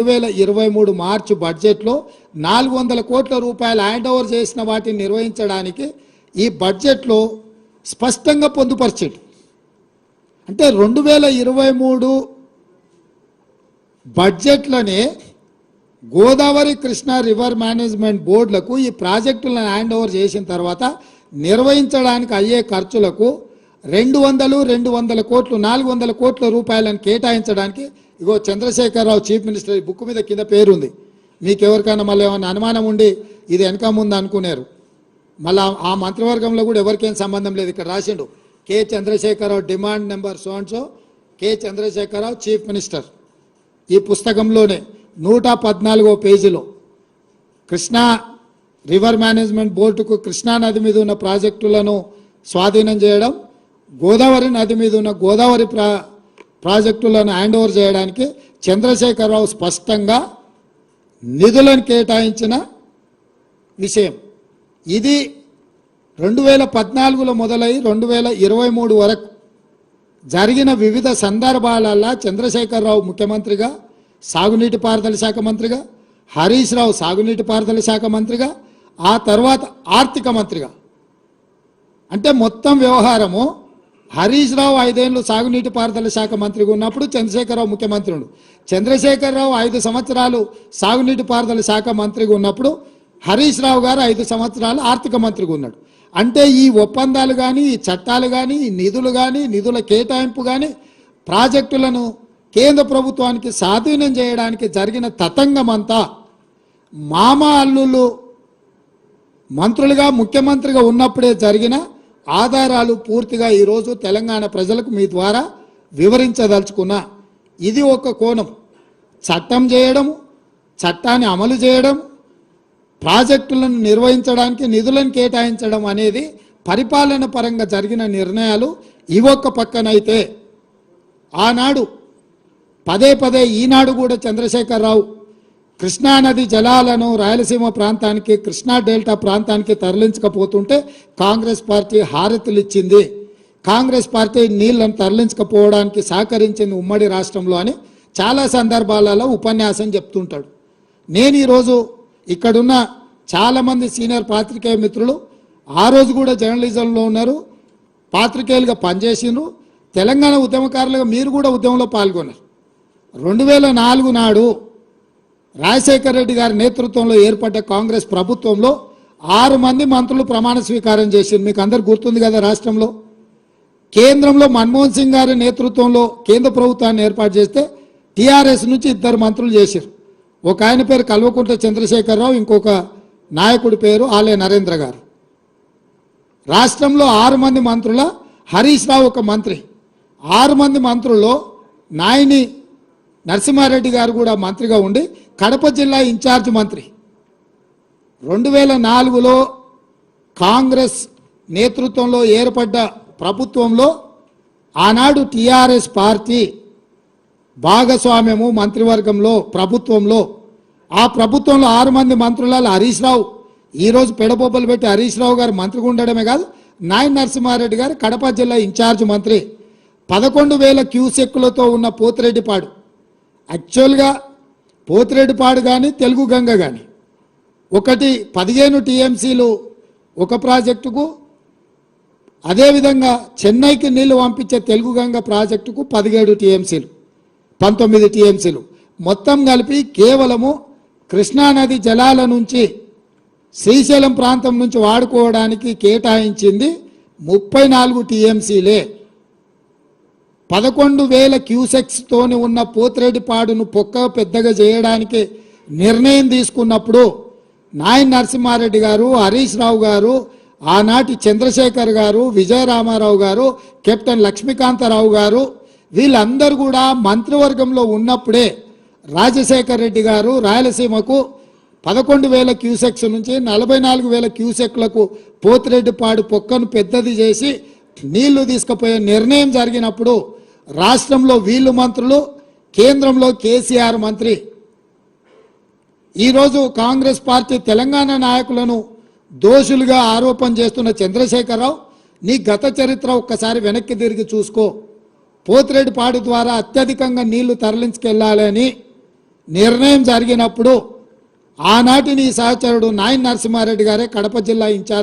2023 మార్చి బడ్జెట్లో 400 కోట్ల రూపాయలు హ్యాండ్ ఓవర్ చేసిన వాటిని నిర్వహించడానికి ఈ బడ్జెట్లో స్పష్టంగా పొందుపరిచాడు. అంటే 2023 బడ్జెట్లోనే గోదావరి కృష్ణా రివర్ మేనేజ్మెంట్ బోర్డులకు ఈ ప్రాజెక్టులను హ్యాండ్ ఓవర్ చేసిన తర్వాత నిర్వహించడానికి అయ్యే ఖర్చులకు 200 కోట్లు 400 కోట్ల రూపాయలను కేటాయించడానికి ఇగో చంద్రశేఖరరావు చీఫ్ మినిస్టర్ బుక్ మీద కింద పేరుంది. మీకు ఎవరికైనా మళ్ళీ ఏమైనా అనుమానం ఉండి ఇది వెనక ముందు అనుకున్నారు, మళ్ళీ ఆ మంత్రివర్గంలో కూడా ఎవరికేం సంబంధం లేదు. ఇక్కడ రాసిండు K Chandrashekar Rao demand number so K Chandrashekar Rao chief minister. ఈ పుస్తకంలోనే 114వ పేజీలో కృష్ణా రివర్ మేనేజ్మెంట్ బోర్డుకు కృష్ణా నది మీద ఉన్న ప్రాజెక్టులను స్వాధీనం చేయడం, గోదావరి నది మీద ఉన్న గోదావరి ప్రాజెక్టులను హ్యాండ్ ఓవర్ చేయడానికి చంద్రశేఖరరావు స్పష్టంగా నిధులను కేటాయించిన విషయం. ఇది 2014లో మొదలై 2023 వరకు జరిగిన వివిధ సందర్భాలలో చంద్రశేఖరరావు ముఖ్యమంత్రిగా, సాగునీటి పారుదల శాఖ మంత్రిగా, హరీష్ రావు సాగునీటి పారుదల శాఖ మంత్రిగా, ఆ తర్వాత ఆర్థిక మంత్రిగా, అంటే మొత్తం వ్యవహారము హరీష్ రావు 5 ఏళ్ళు సాగునీటి పారుదల శాఖ మంత్రిగా ఉన్నప్పుడు చంద్రశేఖరరావు ముఖ్యమంత్రి ఉండు. చంద్రశేఖరరావు 5 సంవత్సరాలు సాగునీటి పారుదల శాఖ మంత్రిగా ఉన్నప్పుడు హరీష్ రావు గారు 5 సంవత్సరాలు ఆర్థిక మంత్రిగా ఉన్నాడు. అంటే ఈ ఒప్పందాలు కానీ, ఈ చట్టాలు కానీ, ఈ నిధులు కానీ, నిధుల కేటాయింపు కానీ, ప్రాజెక్టులను కేంద్ర ప్రభుత్వానికి స్వాధీనం చేయడానికి జరిగిన తతంగమంతా మామ అల్లుళ్ళు మంత్రులుగా ముఖ్యమంత్రిగా ఉన్నప్పుడే జరిగిన ఆధారాలు పూర్తిగా ఈరోజు తెలంగాణ ప్రజలకు మీ ద్వారా వివరించదలుచుకున్నా. ఇది ఒక కోణం. చట్టం చేయడం, చట్టాన్ని అమలు చేయడం, ప్రాజెక్టులను నిర్వహించడానికి నిధులను కేటాయించడం అనేది పరిపాలన పరంగా జరిగిన నిర్ణయాలు. ఇవొక్క పక్కనైతే ఆనాడు పదే ఈనాడు కూడా చంద్రశేఖరరావు కృష్ణానది జలాలను రాయలసీమ ప్రాంతానికి, కృష్ణా డెల్టా ప్రాంతానికి తరలించకపోతుంటే కాంగ్రెస్ పార్టీ హారతులు ఇచ్చింది, కాంగ్రెస్ పార్టీ నీళ్లను తరలించకపోవడానికి సహకరించింది ఉమ్మడి రాష్ట్రంలో అని చాలా సందర్భాలలో ఉపన్యాసం చెప్తుంటాడు. నేను ఈరోజు ఇక్కడున్న చాలామంది సీనియర్ పాత్రికేయ మిత్రులు ఆ రోజు కూడా జర్నలిజంలో ఉన్నారు, పాత్రికేయులుగా పనిచేసినారు, తెలంగాణ ఉద్యమకారులుగా మీరు కూడా ఉద్యమంలో పాల్గొన్నారు. 2004 నాడు రాజశేఖర రెడ్డి గారి నేతృత్వంలో ఏర్పడ్డ కాంగ్రెస్ ప్రభుత్వంలో 6 మంది మంత్రులు ప్రమాణ స్వీకారం చేశారు. మీకు అందరు గుర్తుంది కదా. రాష్ట్రంలో కేంద్రంలో మన్మోహన్ సింగ్ గారి నేతృత్వంలో కేంద్ర ప్రభుత్వాన్ని ఏర్పాటు చేస్తే టీఆర్ఎస్ నుంచి 2 మంత్రులు చేశారు. ఒక ఆయన పేరు కల్వకుంట్ల చంద్రశేఖరరావు, ఇంకొక నాయకుడి పేరు ఆలయ నరేంద్ర గారు. రాష్ట్రంలో 6 మంది మంత్రుల హరీష్ రావు ఒక మంత్రి. 6 మంది మంత్రుల్లో నాయని నరసింహారెడ్డి గారు కూడా మంత్రిగా ఉండి కడప జిల్లా ఇన్ఛార్జ్ మంత్రి. 2004లో కాంగ్రెస్ నేతృత్వంలో ఏర్పడ్డ ప్రభుత్వంలో ఆనాడు టీఆర్ఎస్ పార్టీ భాగస్వామ్యము మంత్రివర్గంలో, ప్రభుత్వంలో. ఆ ప్రభుత్వంలో 6 మంది మంత్రులలో హరీష్ రావు ఈరోజు పెడబొబ్బలు పెట్టి హరీష్ రావు గారు మంత్రిగా ఉండడమే కాదు, నాయని నరసింహారెడ్డి గారు కడప జిల్లా ఇన్ఛార్జ్ మంత్రి. 11,000 క్యూసెక్కులతో ఉన్న పోతిరెడ్డిపాడు, యాక్చువల్గా పోతిరెడ్డిపాడు కానీ తెలుగు గంగ కానీ ఒకటి 15 టీఎంసీలు ఒక ప్రాజెక్టుకు, అదేవిధంగా చెన్నైకి నీళ్లు పంపించే తెలుగు గంగ ప్రాజెక్టుకు 17 టీఎంసీలు, 19 టీఎంసీలు మొత్తం కలిపి కేవలము కృష్ణానది జలాల నుంచి శ్రీశైలం ప్రాంతం నుంచి వాడుకోవడానికి కేటాయించింది 34 టీఎంసీలే. 11,000 క్యూసెక్స్తోని ఉన్న పోతిరెడ్డిపాడును పొక్క పెద్దగా చేయడానికి నిర్ణయం తీసుకున్నప్పుడు నాయని నరసింహారెడ్డి గారు, హరీష్ రావు గారు, ఆనాటి చంద్రశేఖర్ గారు, విజయరామారావు గారు, కెప్టెన్ లక్ష్మీకాంతరావు గారు వీళ్ళందరూ కూడా మంత్రివర్గంలో ఉన్నప్పుడే రాజశేఖర రెడ్డి గారు రాయలసీమకు 11,000 క్యూసెక్స్ నుంచి 44,000 క్యూసెక్లకు పోతిరెడ్డిపాడు పొక్కను పెద్దది చేసి నీళ్లు తీసుకుపోయే నిర్ణయం జరిగినప్పుడు రాష్ట్రంలో వీళ్ళు మంత్రులు, కేంద్రంలో కేసీఆర్ మంత్రి. ఈరోజు కాంగ్రెస్ పార్టీ తెలంగాణ నాయకులను దోషులుగా ఆరోపణ చేస్తున్న చంద్రశేఖరరావు, నీ గత చరిత్ర ఒక్కసారి వెనక్కి తిరిగి చూసుకో. పోతిరెడ్డిపాడు ద్వారా అత్యధికంగా నీళ్లు తరలించుకెళ్లాలని నిర్ణయం జరిగినప్పుడు ఆనాటి నీ సహచరుడు నాయన్ నరసింహారెడ్డి గారే కడప జిల్లా ఇన్ఛార్జ్